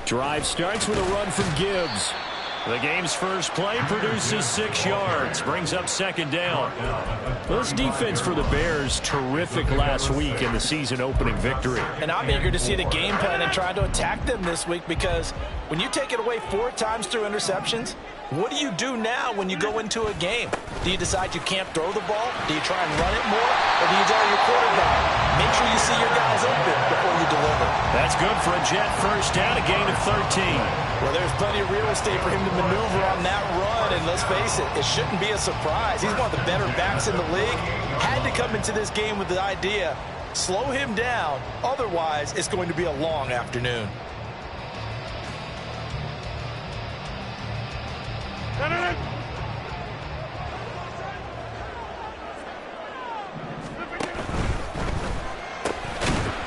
Drive starts with a run from Gibbs. The game's first play produces 6 yards, brings up second down. This defense for the Bears, terrific last week in the season-opening victory. And I'm eager to see the game plan and try to attack them this week, because when you take it away 4 times through interceptions, what do you do now when you go into a game? Do you decide you can't throw the ball? Do you try and run it more? Or do you tell your quarterback, make sure you see your guys open before you deliver? That's good for a Jet first down, a gain of 13. Well, there's plenty of real estate for him to maneuver on that run, and let's face it, it shouldn't be a surprise. He's one of the better backs in the league. Had to come into this game with the idea, slow him down, otherwise it's going to be a long afternoon.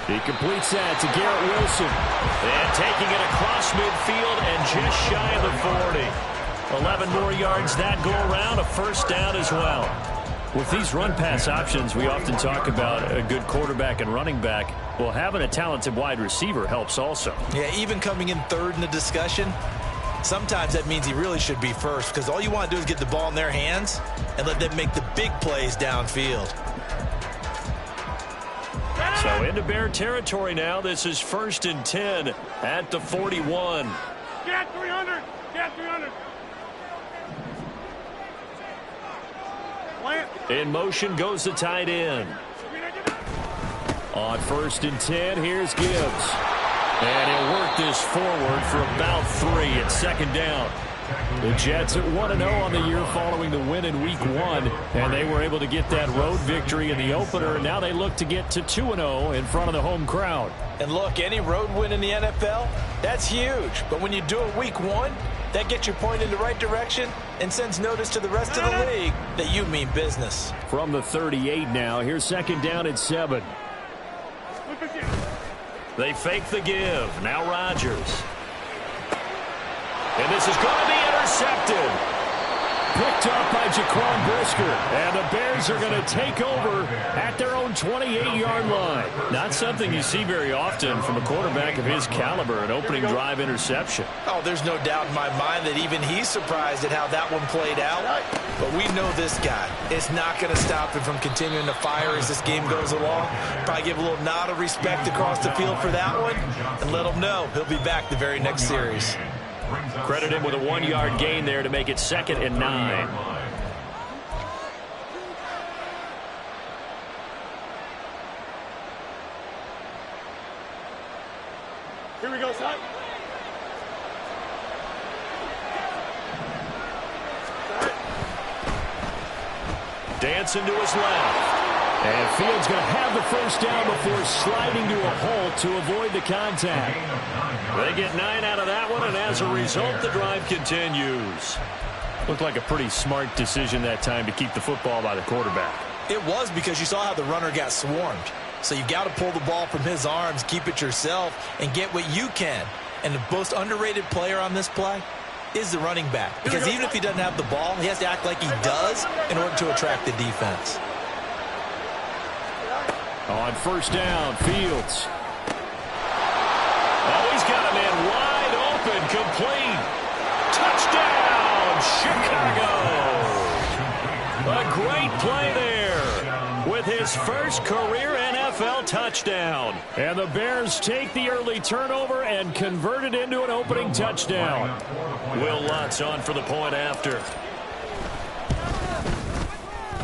He completes that to Garrett Wilson. And taking it across midfield and just shy of the 40. 11 more yards that go around, a first down as well. With these run-pass options, we often talk about a good quarterback and running back. Well, having a talented wide receiver helps also. Yeah, even coming in third in the discussion, sometimes that means he really should be first, because all you want to do is get the ball in their hands and let them make the big plays downfield. So into Bear territory now. This is 1st and 10 at the 41. Get 300. Get 300. In motion goes the tight end. On 1st and 10, here's Gibbs. And he'll work this forward for about 3 at second down. The Jets at 1-0 on the year following the win in Week 1, and they were able to get that road victory in the opener, and now they look to get to 2-0 in front of the home crowd. And look, any road win in the NFL, that's huge. But when you do it Week 1, that gets you pointed in the right direction and sends notice to the rest of the league that you mean business. From the 38 now, here's second down at 7. They fake the give. Now Rodgers. And this is going to be intercepted. Picked up by Jaquan Brisker. And the Bears are going to take over at their own 28-yard line. Not something you see very often from a quarterback of his caliber, an opening drive interception. Oh, there's no doubt in my mind that even he's surprised at how that one played out. But we know this guy. It's not going to stop him from continuing to fire as this game goes along. Probably give a little nod of respect across the field for that one and let him know he'll be back the very next series. Credit him with a 1-yard gain there to make it 2nd and 9. Here we go, son. Dancing to his left. And Fields going to have the first down before sliding to a halt to avoid the contact. They get 9 out of that one, and as a result, the drive continues. Looked like a pretty smart decision that time to keep the football by the quarterback. It was, because you saw how the runner got swarmed. So you got to pull the ball from his arms, keep it yourself, and get what you can. And the most underrated player on this play is the running back. Because even if he doesn't have the ball, he has to act like he does in order to attract the defense. On first down, Fields. Oh, he's got a man wide open, complete. Touchdown, Chicago. A great play there with his first career NFL touchdown. And the Bears take the early turnover and convert it into an opening touchdown. Will Lutz on for the point after.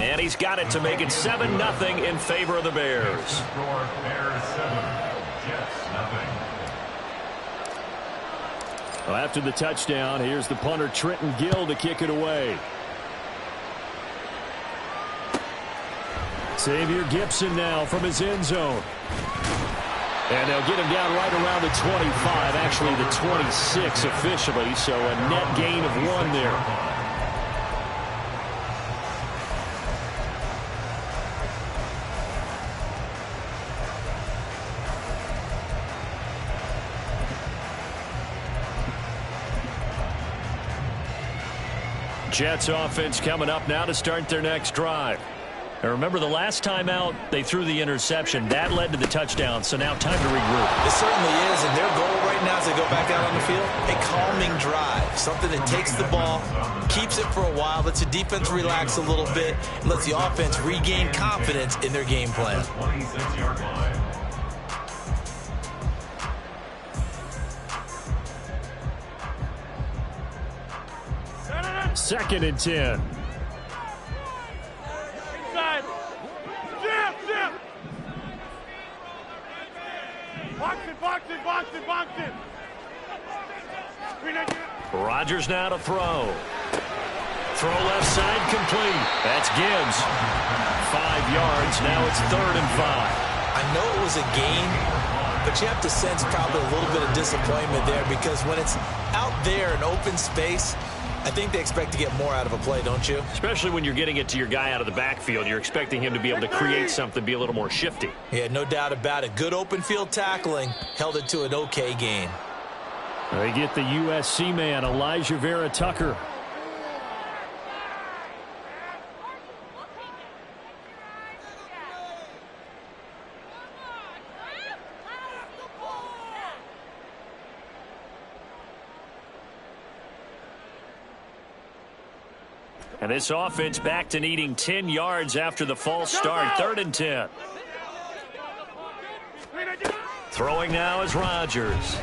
And he's got it to make it 7-0 in favor of the Bears. Well, after the touchdown, here's the punter Trenton Gill to kick it away. Xavier Gipson now from his end zone. And they'll get him down right around the 25, actually the 26 officially, so a net gain of 1 there. Jets offense coming up now to start their next drive. And remember, the last time out, they threw the interception. That led to the touchdown, so now time to regroup. It certainly is, and their goal right now as they go back out on the field, a calming drive, something that takes the ball, keeps it for a while, lets the defense relax a little bit, and lets the offense regain confidence in their game plan. Second and 10. Inside. Jim. Box it. Rodgers now to throw. Throw left side complete. That's Gibbs. 5 yards. Now it's 3rd and 5. I know it was a gain, but you have to sense probably a little bit of disappointment there because when it's out there in open space, I think they expect to get more out of a play, don't you? Especially when you're getting it to your guy out of the backfield. You're expecting him to be able to create something, be a little more shifty. Yeah, no doubt about it. Good open field tackling. Held it to an okay gain. They get the USC man, Elijah Vera Tucker. And this offense back to needing 10 yards after the false start. 3rd and 10. Throwing now is Rodgers.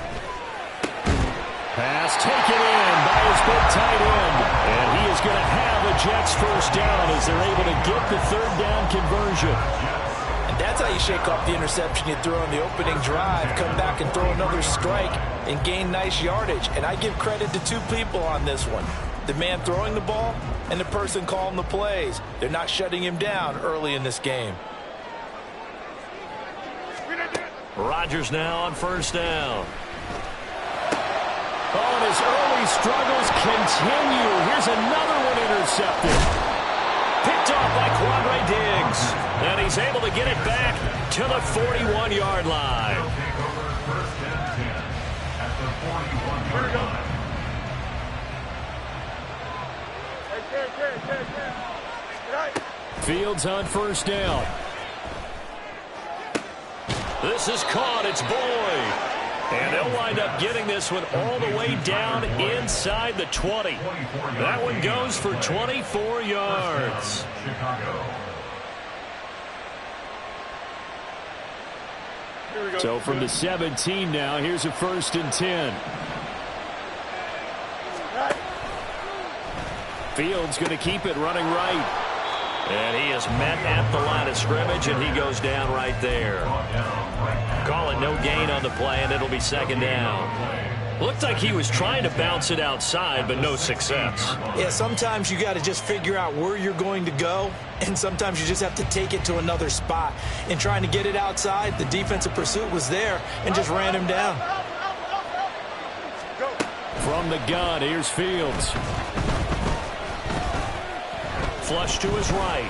Pass taken in by his big tight end. And he is going to have a Jets first down as they're able to get the 3rd down conversion. And that's how you shake off the interception you throw on the opening drive, come back and throw another strike and gain nice yardage. And I give credit to 2 people on this one. The man throwing the ball and the person calling the plays. They're not shutting him down early in this game. Rodgers now on first down. Oh, and his early struggles continue. Here's another one intercepted. Picked off by Quandre Diggs. And he's able to get it back to the 41-yard line. Fields on first down. This is caught. It's Boyd. And they'll wind up getting this one all the way down inside the 20. That one goes for 24 yards. So from the 17 now, here's a 1st and 10. Fields going to keep it running right. And he is met at the line of scrimmage, and he goes down right there. Calling no gain on the play, and it'll be 2nd down. Looked like he was trying to bounce it outside, but no success. Yeah, sometimes you got to just figure out where you're going to go, and sometimes you just have to take it to another spot. In trying to get it outside, the defensive pursuit was there and just ran him down. From the gun, here's Fields. Flush to his right.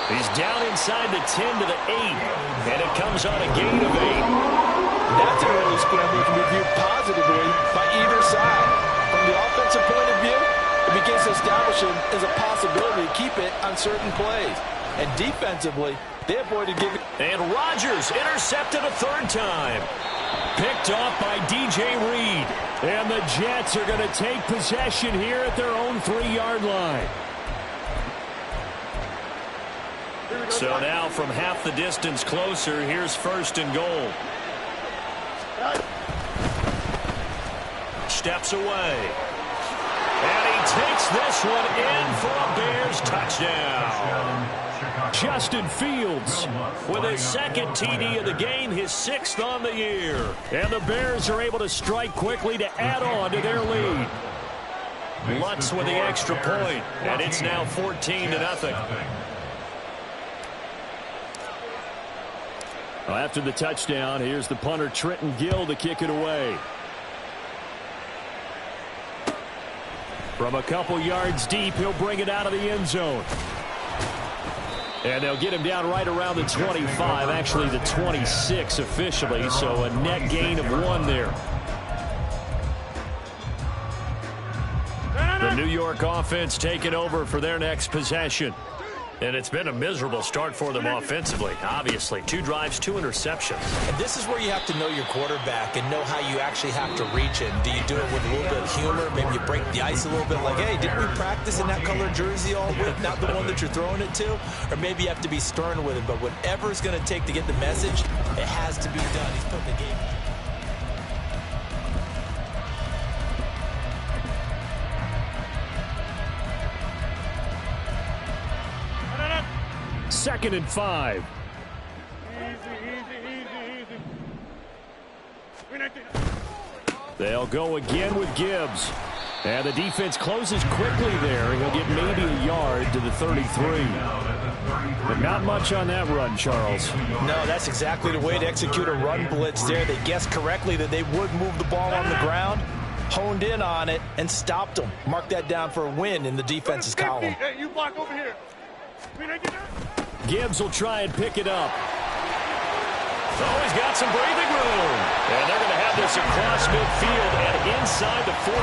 He's down inside the 10 to the 8, and it comes on a gain of 8. That's an early scramble that can be viewed positively by either side. From the offensive point of view, it begins to establish him as a possibility to keep it on certain plays. And defensively, they avoided giving. And Rodgers intercepted a 3rd time. Picked off by DJ Reed. And the Jets are going to take possession here at their own 3-yard line. So now from half the distance closer, here's 1st and goal. Steps away. And he takes this one in for a Bears touchdown. Justin Fields with his 2nd TD of the game, his 6th on the year. And the Bears are able to strike quickly to add on to their lead. Lutz with the extra point, and it's now 14-0. Well, after the touchdown, here's the punter Trenton Gill to kick it away. From a couple yards deep, he'll bring it out of the end zone. And they'll get him down right around the 25, actually the 26 officially, so a net gain of 1 there. The New York offense taking over for their next possession. And it's been a miserable start for them offensively, obviously. 2 drives, 2 interceptions. And this is where you have to know your quarterback and know how you actually have to reach it. Do you do it with a little bit of humor? Maybe you break the ice a little bit like, hey, didn't we practice in that color jersey all week, not the one that you're throwing it to? Or maybe you have to be stern with it. But whatever it's going to take to get the message, it has to be done. He's putting the game. Second and 5. They'll go again with Gibbs. And the defense closes quickly there. He'll get maybe a yard to the 33. But not much on that run, Charles. No, that's exactly the way to execute a run blitz there. They guessed correctly that they would move the ball on the ground, honed in on it, and stopped them. Mark that down for a win in the defense's column. Hey, you block over here. Gibbs will try and pick it up. Oh, he's got some breathing room. And they're going to have this across midfield and inside the 45.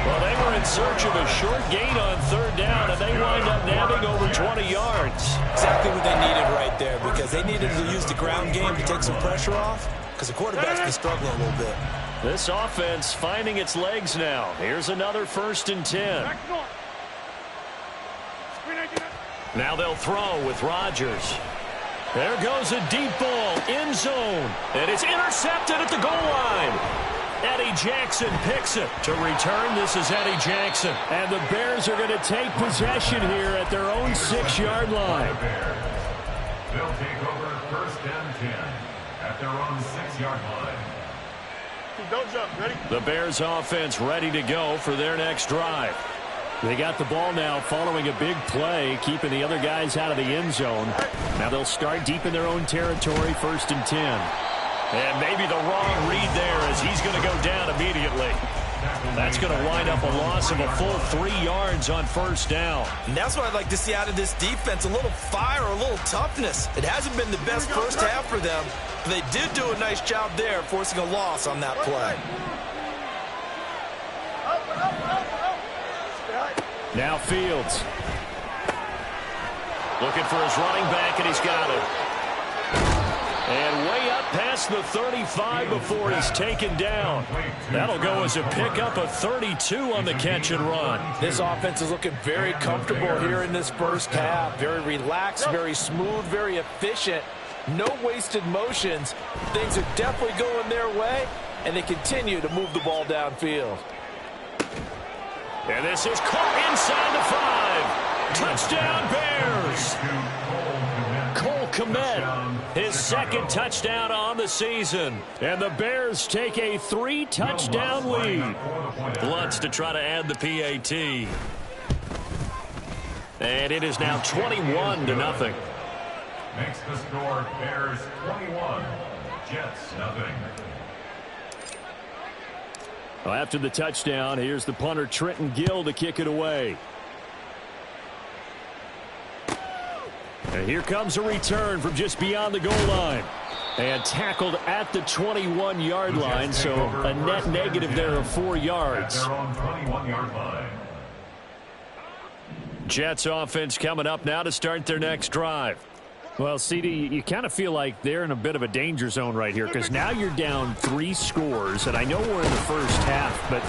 Well, they were in search of a short gain on 3rd down, and they wind up nabbing over 20 yards. Exactly what they needed right there, because they needed to use the ground game to take some pressure off, because the quarterback's been struggling a little bit. This offense finding its legs now. Here's another 1st and 10. Now they'll throw with Rodgers. There goes a deep ball, end zone, and it's intercepted at the goal line. Eddie Jackson picks it. To return, this is Eddie Jackson. And the Bears are going to take possession here at their own 6-yard line. They'll take over 1st and 10 at their own 6-yard line. Don't jump. Ready? The Bears offense ready to go for their next drive. They got the ball now following a big play, keeping the other guys out of the end zone. Now they'll start deep in their own territory, 1st and 10. And maybe the wrong read there as he's going to go down immediately. That's going to wind up a loss of a full 3 yards on 1st down. And that's what I'd like to see out of this defense, a little fire, a little toughness. It hasn't been the best first half for them, but they did do a nice job there, forcing a loss on that play. Now Fields. Looking for his running back, and he's got it. And way up past the 35 before he's taken down. That'll go as a pickup of 32 on the catch and run. This offense is looking very comfortable here in this first half. Very relaxed, very smooth, very efficient. No wasted motions. Things are definitely going their way, and they continue to move the ball downfield. And this is caught inside the 5. Touchdown, Bears. Cole Kmet, his 2nd touchdown on the season. And the Bears take a 3-touchdown lead. Lutz to try to add the PAT. And it is now 21-0. Makes the score Bears 21, Jets nothing. Well, after the touchdown, here's the punter Trenton Gill to kick it away. And here comes a return from just beyond the goal line. And tackled at the 21-yard line, so a net negative there of 4 yards. At their own 21-yard line. Jets offense coming up now to start their next drive. Well, CD, you kind of feel like they're in a bit of a danger zone right here because now you're down 3 scores, and I know we're in the first half, but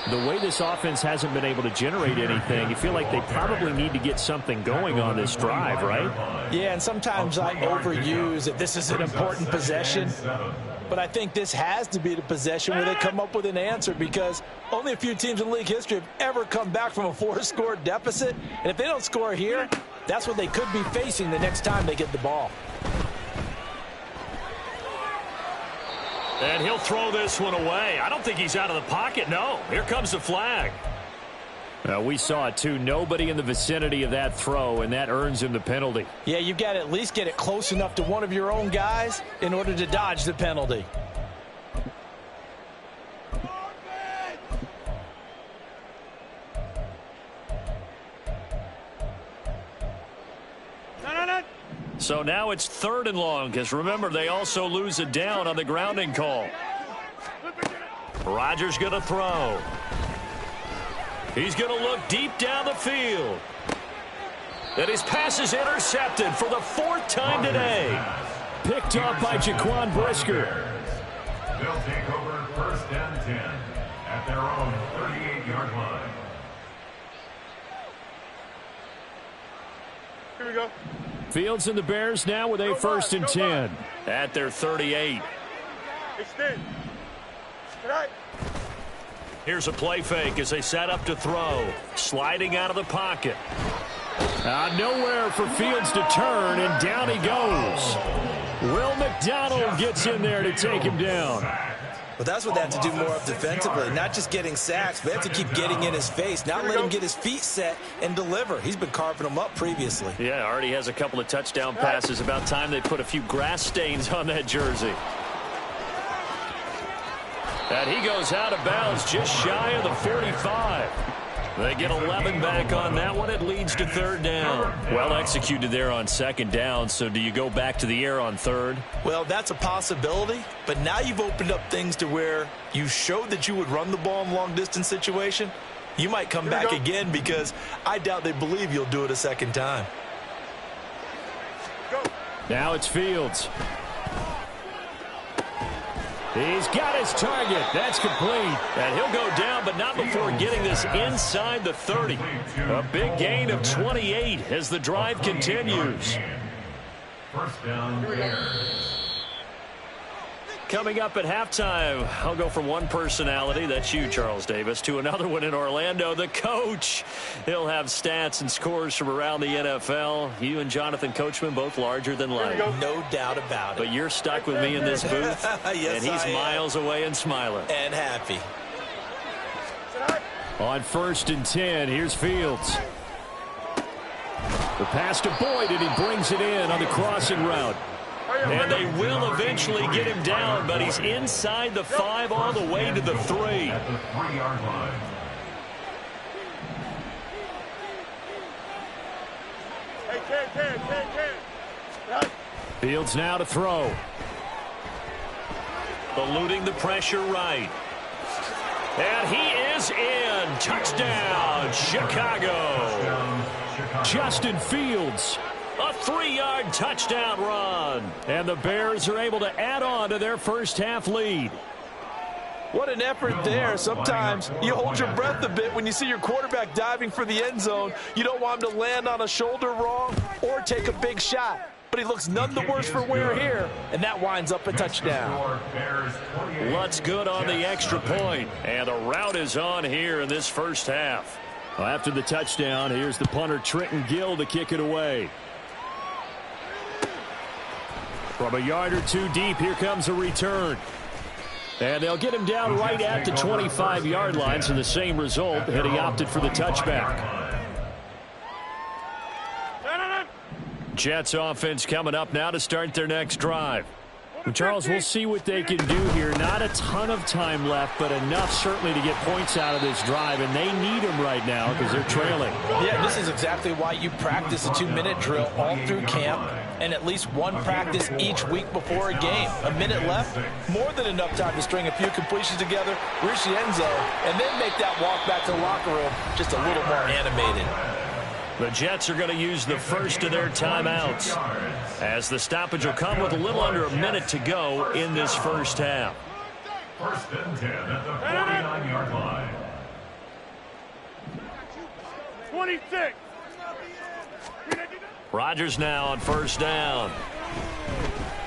the way this offense hasn't been able to generate anything, you feel like they probably need to get something going on this drive, right? Yeah, and sometimes I overuse that this is an important possession. But I think this has to be the possession where they come up with an answer because only a few teams in league history have ever come back from a 4-score deficit. And if they don't score here, that's what they could be facing the next time they get the ball. And he'll throw this one away. I don't think he's out of the pocket. No, here comes the flag. We saw it too. Nobody in the vicinity of that throw, and that earns him the penalty. Yeah, you've got to at least get it close enough to one of your own guys in order to dodge the penalty. So now it's 3rd and long, because remember, they also lose a down on the grounding call. Rodgers going to throw. He's going to look deep down the field. And his pass is intercepted for the 4th time today. Picked up by Jaquan Brisker. They'll take over 1st and 10 at their own 38-yard line. Here we go. Fields and the Bears now with a 1st and 10 at their 38. Extend. Right. Here's a play fake as they set up to throw. Sliding out of the pocket. Nowhere for Fields to turn, and down he goes. Will McDonald gets in there to take him down. Well, that's what they have to do more of defensively. Not just getting sacks, but they have to keep getting in his face. Not let him get his feet set and deliver. He's been carving them up previously. Yeah, already has a couple of touchdown passes. About time they put a few grass stains on that jersey. And he goes out of bounds just shy of the 45. They get 11 back on that one. It leads to 3rd down. Well executed there on 2nd down. So do you go back to the air on 3rd? Well, that's a possibility. But now you've opened up things to where you showed that you would run the ball in long-distance situation. You might come back again because I doubt they believe you'll do it a 2nd time. Go. Now it's Fields. He's got his target. That's complete. And he'll go down, but not before getting this inside the 30. A big gain of 28 as the drive continues. 1st down, Bears. Coming up at halftime, I'll go from one personality, that's you, Charles Davis, to another one in Orlando, the coach. He'll have stats and scores from around the NFL. You and Jonathan Coachman, both larger than life. No doubt about it. But you're stuck with me in this booth, yes, and he's miles away and smiling. And happy. On 1st and 10, here's Fields. The pass to Boyd, and he brings it in on the crossing route. And they will eventually get him down, but he's inside the 5 all the way to the 3. At the 3-yard line. Hey, 10. Fields now to throw. Eluding the pressure right. And he is in. Touchdown, Chicago. Justin Fields. A 3-yard touchdown run. And the Bears are able to add on to their first half lead. What an effort there. Sometimes you hold your breath a bit when you see your quarterback diving for the end zone. You don't want him to land on a shoulder wrong or take a big shot. But he looks none the worse for wear here, and that winds up a touchdown. Lutz good on the extra point. And the route is on here in this first half. Well, after the touchdown, here's the punter Trenton Gill to kick it away. From a yard or two deep, here comes a return. And they'll get him down right at the 25-yard line, so the same result, and he opted for the touchback. Jets offense coming up now to start their next drive. Well, Charles, we'll see what they can do here. Not a ton of time left, but enough certainly to get points out of this drive, and they need them right now because they're trailing. Yeah, this is exactly why you practice a 2-minute drill all through camp and at least one practice each week before a game. A minute left, more than enough time to string a few completions together, reach the end zone, and then make that walk back to the locker room just a little more animated. The Jets are going to use the first of their timeouts, as the stoppage will come with a little under a minute to go in this first half. 1st and 10 at the 49-yard line. 26. Rodgers now on 1st down.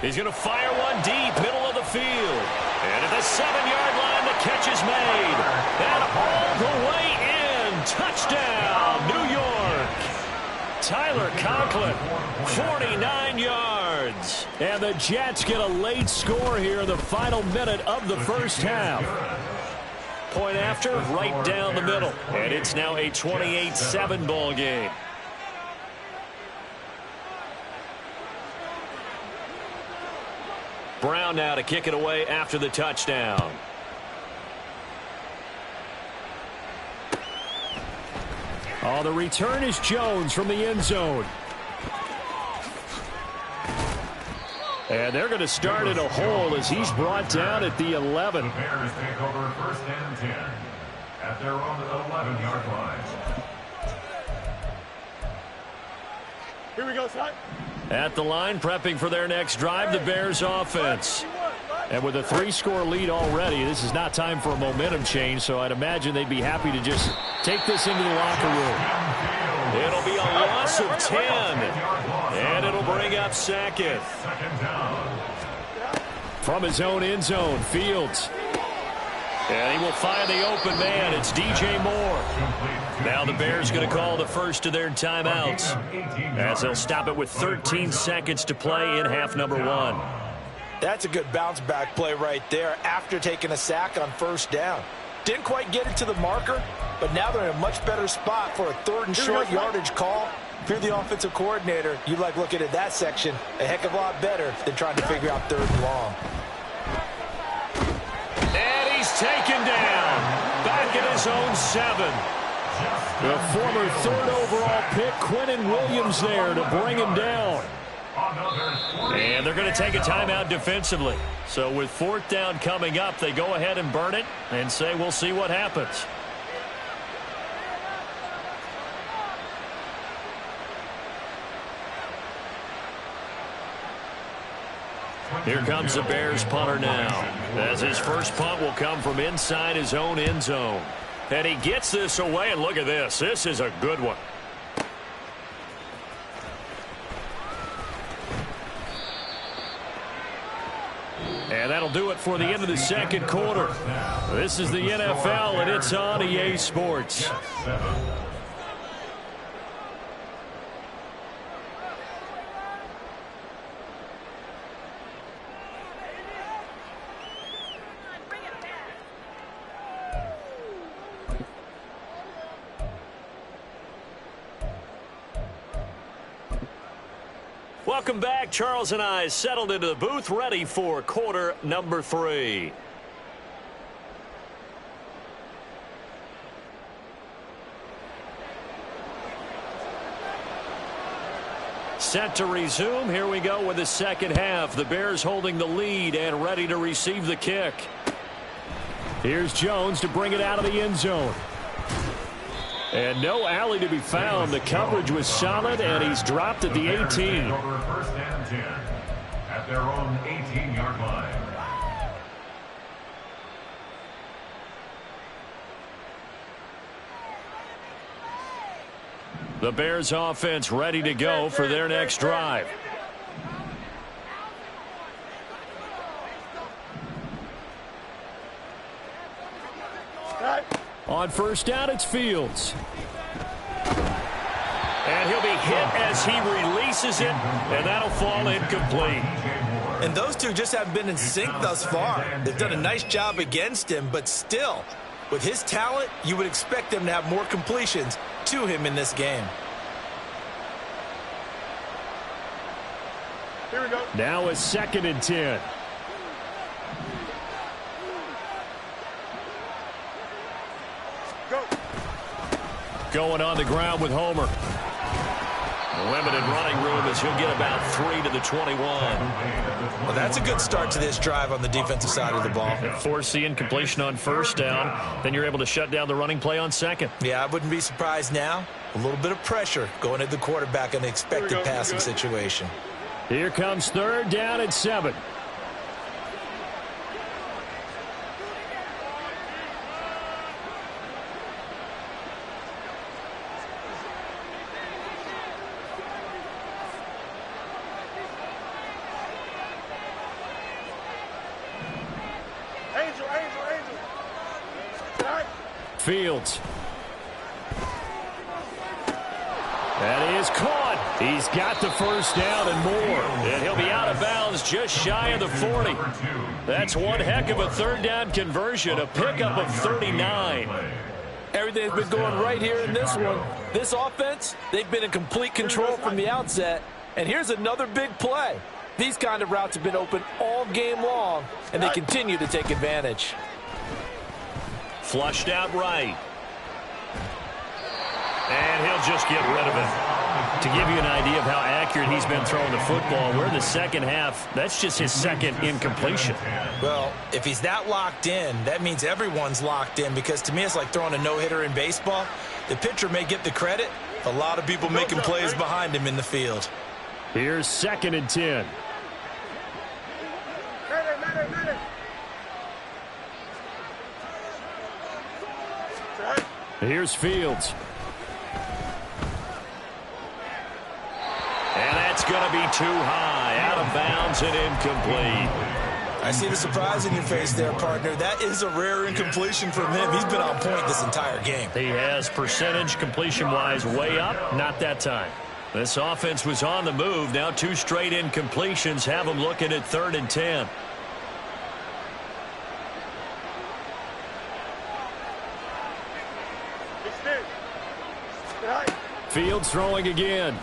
He's going to fire one deep, middle of the field. And at the 7-yard line, the catch is made. And all the way in. Touchdown, New York. Tyler Conklin, 49 yards. And the Jets get a late score here in the final minute of the first half. Point after, right down the middle. And it's now a 28-7 ball game. Brown now to kick it away after the touchdown. Oh, the return is Jones from the end zone. And they're going to start in a hole as he's brought down at the 11. The Bears take over 1st and 10. at their own 11-yard line. Here we go, son. At the line, prepping for their next drive, the Bears offense. And with a 3-score lead already, this is not time for a momentum change, so I'd imagine they'd be happy to just take this into the locker room. It'll be a loss of 10, and it'll bring up second. From his own end zone, Fields. And he will find the open man. It's DJ Moore. Now the Bears going to call the first of their timeouts, as they'll stop it with 13 seconds to play in half number 1. That's a good bounce-back play right there after taking a sack on first down. Didn't quite get it to the marker, but now they're in a much better spot for a 3rd and short yardage call. If you're the offensive coordinator, you like looking at that section a heck of a lot better than trying to figure out 3rd and long. And he's taken down back at his own 7. The former 3rd overall pick, Quinnen Williams, there to bring him down. And they're going to take a timeout defensively. So with 4th down coming up, they go ahead and burn it and say we'll see what happens. Here comes the Bears punter now, as his first punt will come from inside his own end zone. And he gets this away, and look at this. This is a good one. And that'll do it for the end of the second quarter. This is the NFL, and it's on EA Sports. Welcome back. Charles and I settled into the booth, ready for quarter number 3. Set to resume. Here we go with the second half. The Bears holding the lead and ready to receive the kick. Here's Jones to bring it out of the end zone. And no alley to be found. The coverage was solid, and he's dropped at the 18. First and 10 at their own 18-yard line. The Bears offense ready to go for their next drive. On first down, it's Fields. And he'll be hit as he releases it, and that'll fall incomplete. And those two just haven't been in sync thus far. They've done a nice job against him, but still, with his talent, you would expect them to have more completions to him in this game. Here we go. Now a 2nd and 10. Go. Going on the ground with Homer. Limited running room as he'll get about 3 to the 21. Well, that's a good start to this drive on the defensive side of the ball. Force the incompletion on first down. Then you're able to shut down the running play on second. Yeah, I wouldn't be surprised now. A little bit of pressure going at the quarterback in the expected passing situation. Here comes 3rd down and 7. Fields. That is caught. He's got the first down and more. And he'll be out of bounds just shy of the 40. That's one heck of a 3rd down conversion, a pickup of 39. Everything's been going right here in this one. This offense, they've been in complete control from the outset. And here's another big play. These kind of routes have been open all game long, and they continue to take advantage. Flushed out right. And he'll just get rid of it. To give you an idea of how accurate accurate he's been throwing the football. We're in the second half. That's just his second incompletion. Well, if he's that locked in, that means everyone's locked in, because to me it's like throwing a no-hitter in baseball. The pitcher may get the credit. A lot of people making plays behind him in the field. Here's 2nd and 10. Here's Fields. And that's going to be too high. Out of bounds and incomplete. I see the surprise in your face there, partner. That is a rare incompletion from him. He's been on point this entire game. He has percentage completion-wise way up. Not that time. This offense was on the move. Now 2 straight incompletions have them looking at 3rd and 10. Fields throwing again.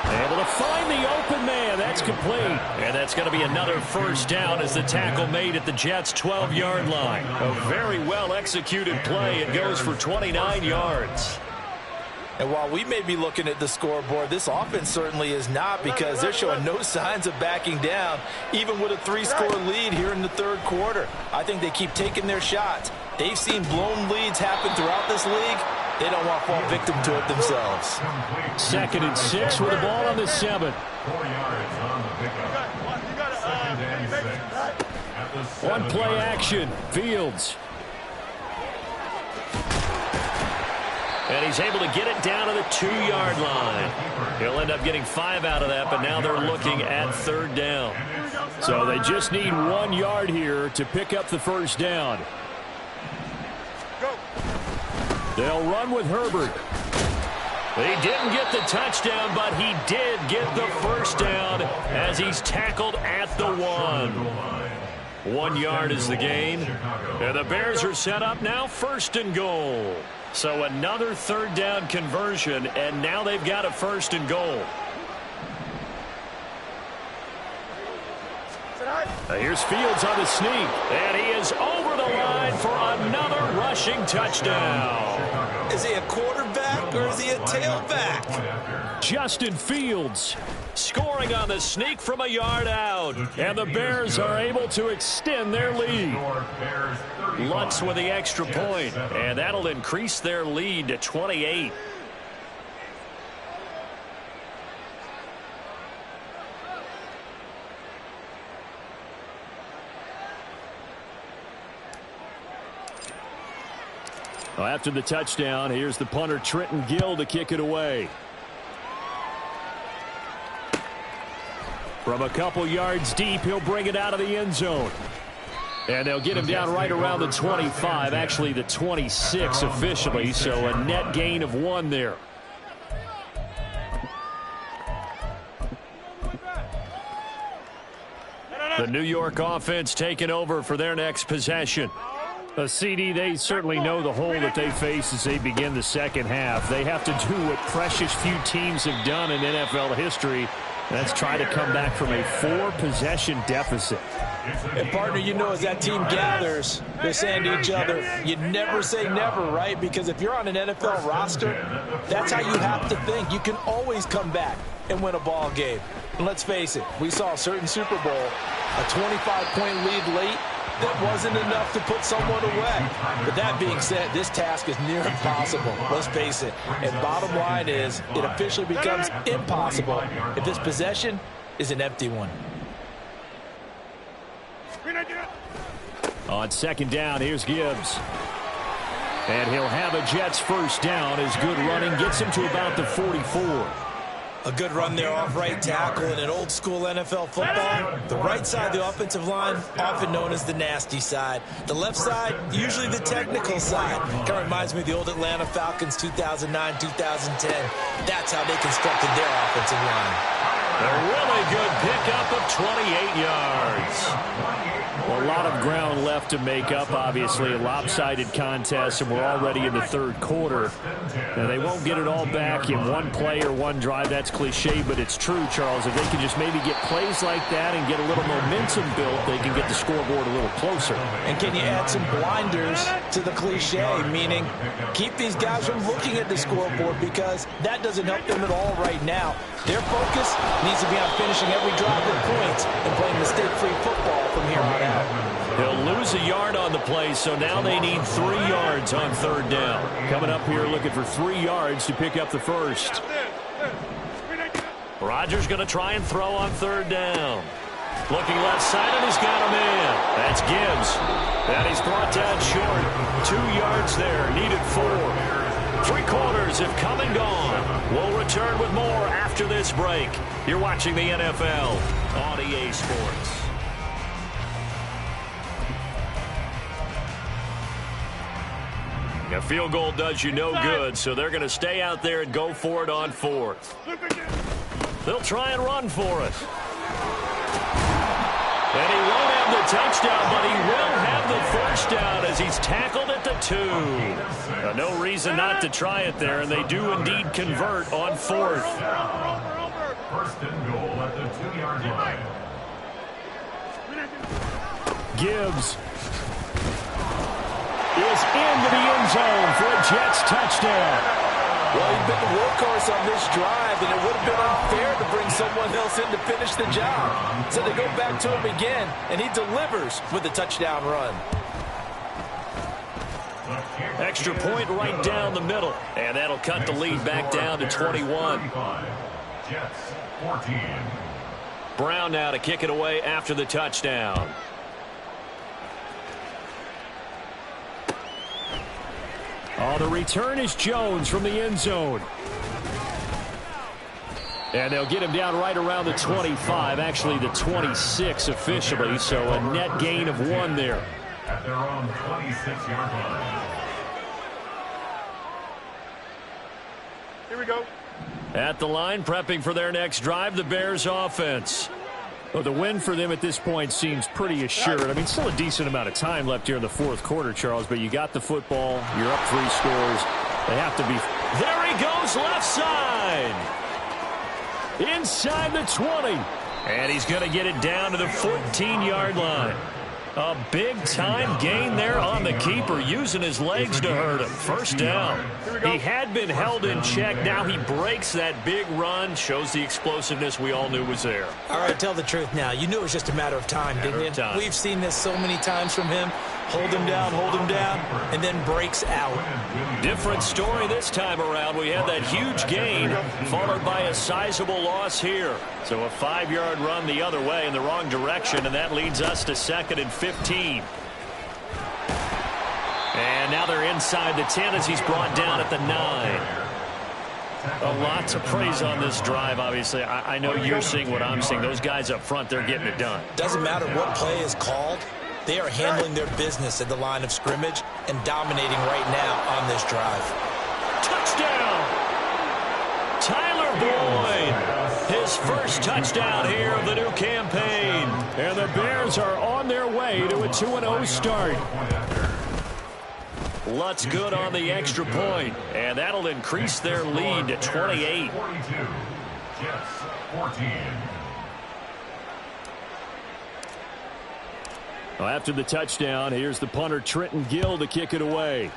Able to find the open man. That's complete. And that's going to be another first down as the tackle made at the Jets' 12-yard line. A very well-executed play. It goes for 29 yards. And while we may be looking at the scoreboard, this offense certainly is not, because they're showing no signs of backing down, even with a 3-score lead here in the 3rd quarter. I think they keep taking their shots. They've seen blown leads happen throughout this league. They don't want to fall victim to it themselves. 2nd and 6 with the ball on the 7. 4 yards on the pickup. 2nd and 6 at the 7. One play action. Fields. And he's able to get it down to the 2-yard line. He'll end up getting 5 out of that, but now they're looking at 3rd down. So they just need 1 yard here to pick up the first down. They'll run with Herbert. He didn't get the touchdown, but he did get the first down as he's tackled at the 1. 1 yard is the gain. And the Bears are set up now 1st and goal. So another 3rd down conversion, and now they've got a 1st and goal. Here's Fields on the sneak, and he is over the line for another rushing touchdown. Is he a quarterback or is he a tailback? Justin Fields scoring on the sneak from a yard out, and the Bears are able to extend their lead. Lutz with the extra point, and that'll increase their lead to 28. Well, after the touchdown, here's the punter Trenton Gill to kick it away. From a couple yards deep, he'll bring it out of the end zone. And they'll get him down right around the 25, actually the 26 officially, so a net gain of 1 there. The New York offense taking over for their next possession. CD, they certainly know the hole that they face as they begin the second half. They have to do what precious few teams have done in NFL history. That's try to come back from a 4-possession deficit. And, partner, you know, as that team gathers, they're saying to each other, you never say never, right? Because if you're on an NFL roster, that's how you have to think. You can always come back and win a ball game. And let's face it, we saw a certain Super Bowl, a 25-point lead late. That wasn't enough to put someone away. But that being said, this task is near impossible. Let's face it. And bottom line is, it officially becomes impossible if this possession is an empty one. On 2nd down, here's Gibbs. And he'll have a Jets first down as good running gets him to about the 44. A good run there off right tackle in an old-school NFL football. The right side, the offensive line, often known as the nasty side. The left side, usually the technical side. Kind of reminds me of the old Atlanta Falcons 2009-2010. That's how they constructed their offensive line. A really good pickup of 28 yards. Well, a lot of ground left to make up, obviously. A lopsided contest, and we're already in the third quarter. Now, they won't get it all back in one play or one drive. That's cliche, but it's true, Charles. If they can just maybe get plays like that and get a little momentum built, they can get the scoreboard a little closer. And can you add some blinders to the cliche, meaning keep these guys from looking at the scoreboard, because that doesn't help them at all right now. Their focus needs to be on finishing every drive with points and playing mistake-free football from here on out. They'll lose a yard on the play, so now they need 3 yards on third down. Coming up here looking for 3 yards to pick up the first. Rodgers going to try and throw on third down. Looking left side, and he's got him in. That's Gibbs. And he's brought down short. 2 yards there, needed 4. 3 quarters have come and gone. We'll return with more after this break. You're watching the NFL on EA Sports. A field goal does you no good, so they're going to stay out there and go for it on 4th. They'll try and run for it. And he won't have the touchdown, but he will have the first down as he's tackled at the 2. No reason not to try it there, and they do indeed convert on 4th. First and goal at the 2-yard line. Gibbs is into the end zone for a Jets touchdown. Well, he's been the workhorse on this drive, and it would have been unfair to bring someone else in to finish the job. So they go back to him again, and he delivers with a touchdown run. Extra point right down the middle, and that'll cut the lead back down to 21. Jets 14. Brown now to kick it away after the touchdown. Oh, the return is Jones from the end zone. And they'll get him down right around the 25, actually the 26 officially, so a net gain of 1 there. At their own 26-yard line. Here we go. At the line, prepping for their next drive, the Bears offense. Well, the win for them at this point seems pretty assured. I mean, still a decent amount of time left here in the 4th quarter, Charles, but you got the football. You're up 3 scores. They have to be. There he goes, left side. Inside the 20. And he's going to get it down to the 14-yard line. A big-time gain there on the keeper, using his legs to hurt him. First down. He had been held in check. Now he breaks that big run, shows the explosiveness we all knew was there. All right, tell the truth now. You knew it was just a matter of time, didn't you? We've seen this so many times from him. Hold him down, and then breaks out. Different story this time around. We had that huge gain, followed by a sizable loss here. So a 5-yard run the other way in the wrong direction, and that leads us to 2nd and 15. And now they're inside the 10 as he's brought down at the 9. A lot to praise on this drive, obviously. I know you're seeing what I'm seeing. Those guys up front, they're getting it done. Doesn't matter what play is called. They are handling their business at the line of scrimmage and dominating right now on this drive. Touchdown! Tyler Boyd, his first touchdown here of the new campaign. And the Bears are on their way to a 2-0 start. Lutz good on the extra point, and that'll increase their lead to 28. 42. Jets 14. Well, after the touchdown, here's the punter Trenton Gill to kick it away.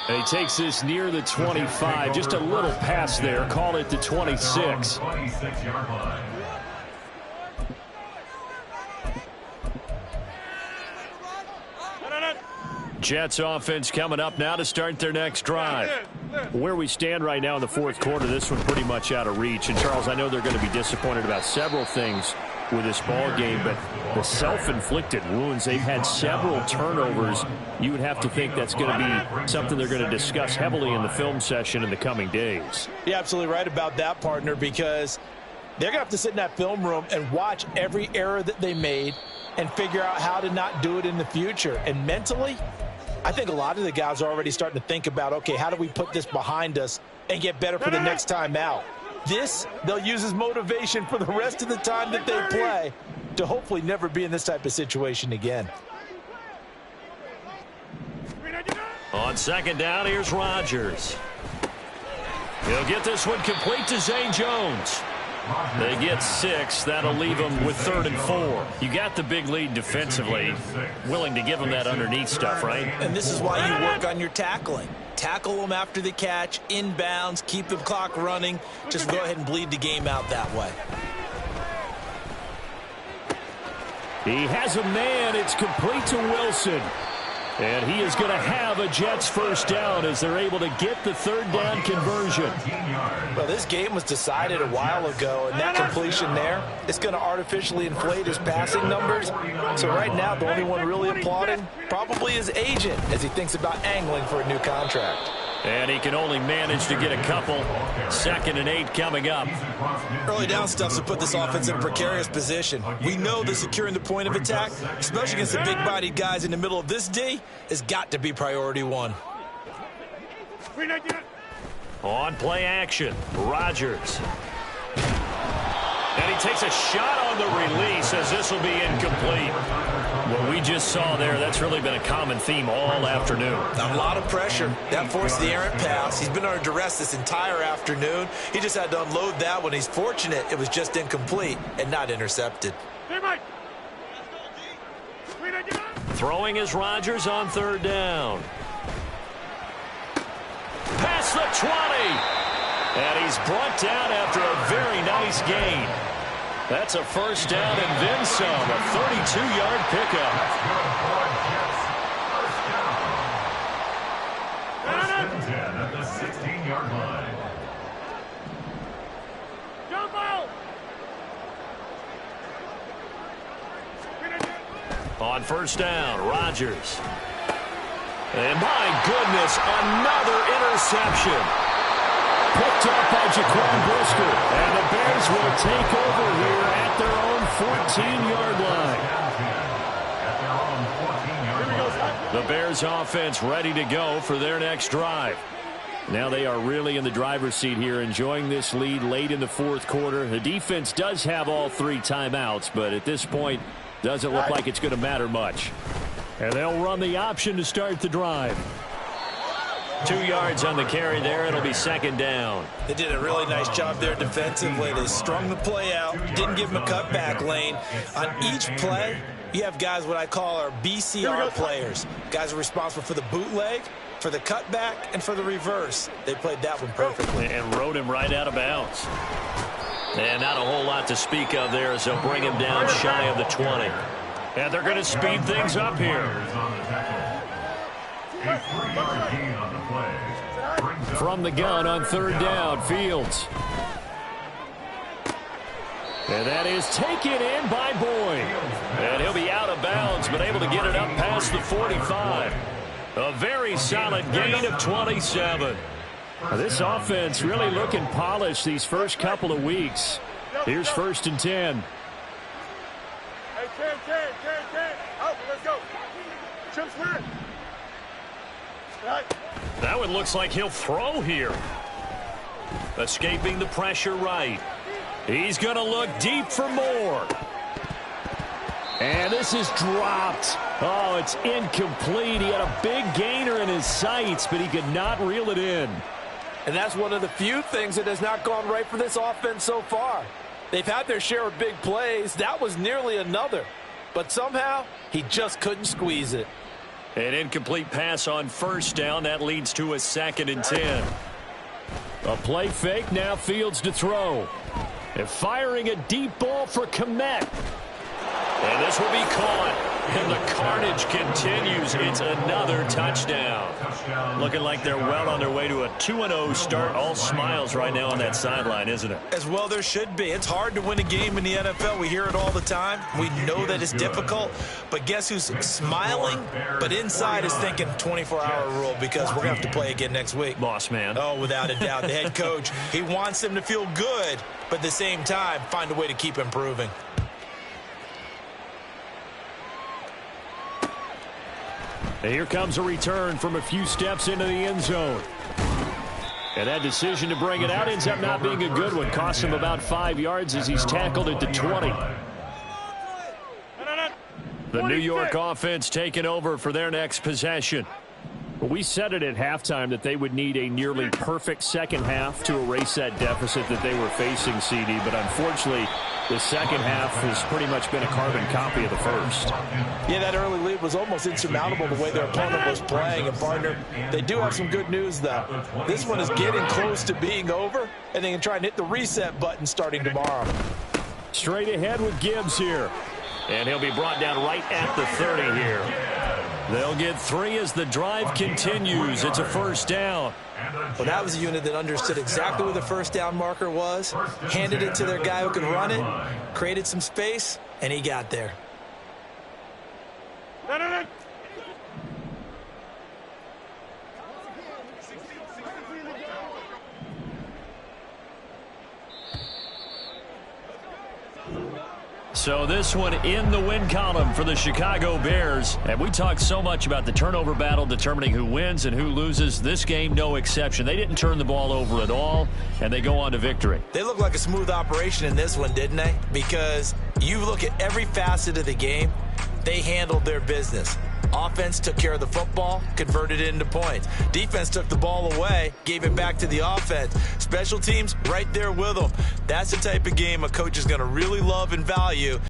And he takes this near the 25, just a little pass there, call it the 26. 26-yard line. Jets offense coming up now to start their next drive. Where we stand right now in the 4th quarter, this one pretty much out of reach. And, Charles, I know they're going to be disappointed about several things with this ball game, but the self-inflicted wounds, they've had several turnovers. You would have to think that's going to be something they're going to discuss heavily in the film session in the coming days. You're absolutely right about that, partner, because they're going to have to sit in that film room and watch every error that they made and figure out how to not do it in the future. And mentally, I think a lot of the guys are already starting to think about, okay, how do we put this behind us and get better for the next time out? This, they'll use as motivation for the rest of the time that they play to hopefully never be in this type of situation again. On second down, here's Rodgers. He'll get this one complete to Zay Jones. They get 6. That'll leave them with 3rd and 4. You got the big lead defensively. Willing to give them that underneath stuff, right? And this is why you work on your tackling. Tackle them after the catch, inbounds, keep the clock running. Just go ahead and bleed the game out that way. He has a man. It's complete to Wilson. And he is going to have a Jets first down as they're able to get the 3rd down conversion. Well, this game was decided a while ago, and that completion there, it's going to artificially inflate his passing numbers. So right now, the only one really applauding probably his agent as he thinks about angling for a new contract. And he can only manage to get a couple. 2nd and 8 coming up. Early down stuff to put this offense in a precarious position. We know that securing the point of attack, especially against the big-bodied guys in the middle of this D, has got to be priority 1. On play action, Rodgers. And he takes a shot on the release as this will be incomplete. What we just saw there, that's really been a common theme all afternoon. A lot of pressure. That forced the errant pass. He's been under duress this entire afternoon. He just had to unload that one. He's fortunate it was just incomplete and not intercepted. Throwing is Rodgers on 3rd down. Past the 20. And he's brought down after a very nice gain. That's a first down and then some. A 32-yard pickup. First and 10 at the 16-yard line. On first down, Rodgers. And my goodness, another interception. Picked up by Jaquan Brisker. And the Bears will take over here at their own 14-yard line. The Bears offense ready to go for their next drive. Now they are really in the driver's seat here, enjoying this lead late in the 4th quarter. The defense does have all 3 timeouts, but at this point, doesn't look like it's going to matter much. And they'll run the option to start the drive. 2 yards on the carry there. It'll be 2nd down. They did a really nice job there defensively. They strung the play out, didn't give him a cutback lane. On each play, you have guys what I call our BCR players. Guys are responsible for the bootleg, for the cutback, and for the reverse. They played that one perfectly. And rode him right out of bounds. And not a whole lot to speak of there as they'll bring him down shy of the 20. And they're going to speed things up here. From the gun on 3rd down, Fields. And that is taken in by Boyd. And he'll be out of bounds, but able to get it up past the 45. A very solid gain of 27. This offense really looking polished these first couple of weeks. Here's 1st and 10. Hey, Ken. Out, let's go. Trips line. That one looks like he'll throw here. Escaping the pressure right. He's going to look deep for more. And this is dropped. Oh, it's incomplete. He had a big gainer in his sights, but he could not reel it in. And that's one of the few things that has not gone right for this offense so far. They've had their share of big plays. That was nearly another. But somehow, he just couldn't squeeze it. An incomplete pass on 1st down. That leads to a 2nd and 10. A play fake. Now Fields to throw. And firing a deep ball for Kmet. And this will be caught. And the carnage continues. It's another touchdown. Looking like they're well on their way to a 2-0 start. All smiles right now on that sideline, isn't it? As well there should be. It's hard to win a game in the NFL. We hear it all the time. We know that it's difficult. But guess who's smiling, but inside is thinking 24-hour rule because we're going to have to play again next week. Boss man. Oh, without a doubt. The head coach, he wants them to feel good, but at the same time, find a way to keep improving. And here comes a return from a few steps into the end zone. And that decision to bring it out ends up not being a good one. Costs him about 5 yards as he's tackled at the 20. The New York offense taking over for their next possession. Well, we said it at halftime that they would need a nearly perfect second half to erase that deficit that they were facing, CD. But unfortunately, the second half has pretty much been a carbon copy of the first. Yeah, that early lead was almost insurmountable the way their opponent was playing. And, partner, they do have some good news, though. This one is getting close to being over, and they can try and hit the reset button starting tomorrow. Straight ahead with Gibbs here. And he'll be brought down right at the 30 here. They'll get 3 as the drive continues. It's a first down. Well, that was a unit that understood exactly where the first down marker was, handed it to their guy who could run it, created some space, and he got there. So this one in the win column for the Chicago Bears. And we talked so much about the turnover battle determining who wins and who loses. This game, no exception. They didn't turn the ball over at all, and they go on to victory. They look like a smooth operation in this one, didn't they? Because you look at every facet of the game, they handled their business. Offense took care of the football, converted it into points. Defense took the ball away, gave it back to the offense. Special teams right there with them. That's the type of game a coach is going to really love and value.